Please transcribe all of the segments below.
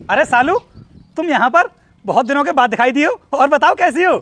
अरे सालू, तुम यहाँ पर बहुत दिनों के बाद दिखाई दी हो। और बताओ कैसी हो?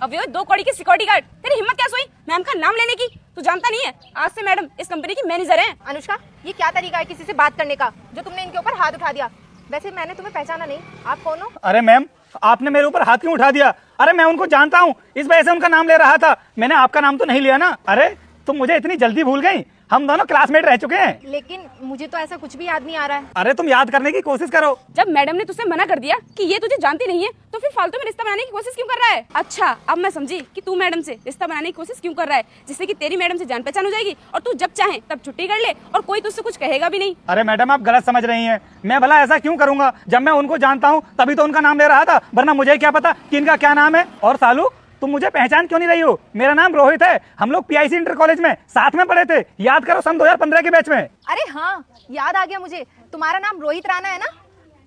अब ये 2 कौड़ी की सिक्योरिटी गार्ड, तेरी हिम्मत क्या हुई मैम का नाम लेने की? तू जानता नहीं है आज से मैडम इस कंपनी की मैनेजर हैं। अनुष्का, ये क्या तरीका है किसी से बात करने का जो तुमने इनके ऊपर हाथ उठा दिया? वैसे मैंने तुम्हें पहचाना नहीं, आप कौन हो? अरे मैम, आपने मेरे ऊपर हाथ क्यों उठा दिया? अरे मैं उनको जानता हूँ, इस वजह से उनका नाम ले रहा था। मैंने आपका नाम तो नहीं लिया ना। अरे तुम मुझे इतनी जल्दी भूल गई? हम दोनों क्लासमेट रह चुके हैं। लेकिन मुझे तो ऐसा कुछ भी याद नहीं आ रहा है। अरे तुम याद करने की कोशिश करो। जब मैडम ने तुझसे मना कर दिया कि ये तुझे जानती नहीं है तो फिर फालतू में रिश्ता बनाने की कोशिश क्यों कर रहा है? अच्छा, अब मैं समझी कि तू मैडम से रिश्ता बनाने की कोशिश क्यों कर रहा है, जिससे कि तेरी मैडम से जान पहचान हो जाएगी और तू जब चाहे तब छुट्टी कर ले और कोई तुझसे कुछ कहेगा भी नहीं। अरे मैडम, आप गलत समझ रही हैं। मैं भला ऐसा क्यों करूंगा? जब मैं उनको जानता हूँ तभी तो उनका नाम ले रहा था, वरना मुझे क्या पता कि इनका क्या नाम है। और सालू, तुम मुझे पहचान क्यों नहीं रही हो? मेरा नाम रोहित है। हम लोग पीआईसी इंटर कॉलेज में साथ में पढ़े थे। याद करो, सन 2015 के बैच में। अरे हाँ, याद आ गया मुझे। तुम्हारा नाम रोहित राणा है ना?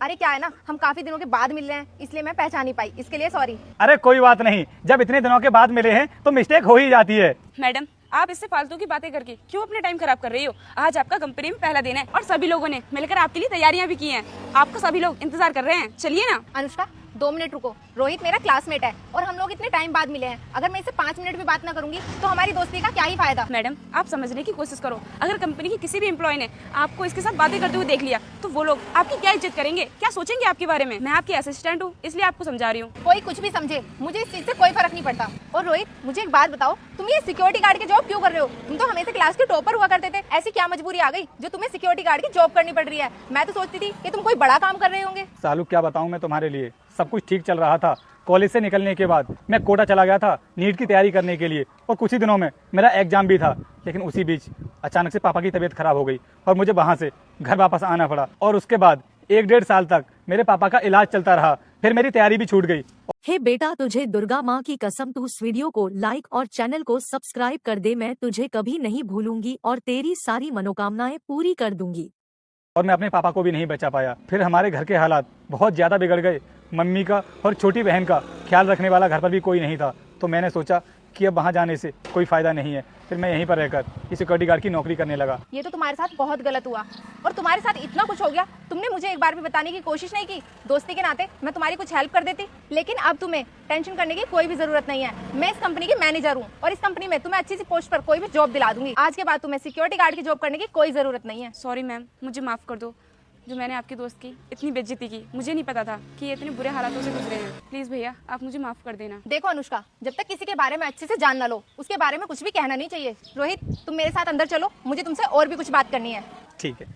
अरे क्या है ना, हम काफी दिनों के बाद मिल रहे हैं इसलिए मैं पहचान नहीं पाई, इसके लिए सॉरी। अरे कोई बात नहीं, जब इतने दिनों के बाद मिले हैं तो मिस्टेक हो ही जाती है। मैडम, आप इससे फालतू की बातें करके क्यों अपना टाइम खराब कर रही हो? आज आपका कंपनी में पहला दिन है और सभी लोगों ने मिलकर आपके लिए तैयारियां भी की हैं। आपको सभी लोग इंतजार कर रहे हैं, चलिए ना। अनुष्का, 2 मिनट रुको। रोहित मेरा क्लासमेट है और हम लोग इतने टाइम बाद मिले हैं। अगर मैं इससे 5 मिनट भी बात ना करूंगी तो हमारी दोस्ती का क्या ही फायदा? मैडम, आप समझने की कोशिश करो। अगर कंपनी के किसी भी एम्प्लॉय ने आपको इसके साथ बातें करते हुए देख लिया तो वो लोग आपकी क्या इज्जत करेंगे, क्या सोचेंगे आपके बारे में? मैं आपकी असिस्टेंट हूँ, इसलिए आपको समझा रही हूँ। कोई कुछ भी समझे, मुझे इस चीज से कोई फर्क नहीं पड़ता। और रोहित, मुझे एक बात बताओ, तुम ये सिक्योरिटी गार्ड की जॉब क्यों कर रहे हो? तुम तो हमेशा क्लास के टॉपर हुआ करते थे। ऐसी क्या मजबूरी आ गई जो तुम्हें सिक्योरिटी गार्ड की जॉब करनी पड़ रही है? मैं तो सोचती थी कि तुम कोई बड़ा काम कर रहे होंगे। सालू, क्या बताऊं मैं तुम्हारे लिए। सब कुछ ठीक चल रहा था। कॉलेज से निकलने के बाद मैं कोटा चला गया था नीट की तैयारी करने के लिए, और कुछ ही दिनों में मेरा एग्जाम भी था। लेकिन उसी बीच अचानक से पापा की तबीयत खराब हो गई और मुझे वहां से घर वापस आना पड़ा। और उसके बाद 1-1.5 साल तक मेरे पापा का इलाज चलता रहा। फिर मेरी तैयारी भी छूट गई। हे बेटा, तुझे दुर्गा माँ की कसम, तू इस वीडियो को लाइक और चैनल को सब्सक्राइब कर दे। मैं तुझे कभी नहीं भूलूंगी और तेरी सारी मनोकामनाएं पूरी कर दूंगी। और मैं अपने पापा को भी नहीं बचा पाया। फिर हमारे घर के हालात बहुत ज़्यादा बिगड़ गए। मम्मी का और छोटी बहन का ख्याल रखने वाला घर पर भी कोई नहीं था। तो मैंने सोचा कि अब वहाँ जाने से कोई फ़ायदा नहीं है। फिर मैं यहीं पर रहकर इस सिक्योरिटी गार्ड की नौकरी करने लगा। ये तो तुम्हारे साथ बहुत गलत हुआ और तुम्हारे साथ इतना कुछ हो गया, तुमने मुझे एक बार भी बताने की कोशिश नहीं की। दोस्ती के नाते मैं तुम्हारी कुछ हेल्प कर देती। लेकिन अब तुम्हें टेंशन करने की कोई भी जरूरत नहीं है। मैं इस कंपनी की मैनेजर हूँ और इस कंपनी में तुम्हें अच्छी सी पोस्ट पर कोई भी जॉब दिला दूंगी। आज के बाद तुम्हें सिक्योरिटी गार्ड की जॉब करने की कोई जरूरत नहीं है। सॉरी मैम, मुझे माफ कर दो। जो मैंने आपकी दोस्त की इतनी बेइज्जती की, मुझे नहीं पता था कि ये इतने बुरे हालातों से गुजरे हैं। प्लीज भैया, आप मुझे माफ कर देना। देखो अनुष्का, जब तक किसी के बारे में अच्छे से जान ना लो उसके बारे में कुछ भी कहना नहीं चाहिए। रोहित, तुम मेरे साथ अंदर चलो, मुझे तुमसे और भी कुछ बात करनी है। ठीक है।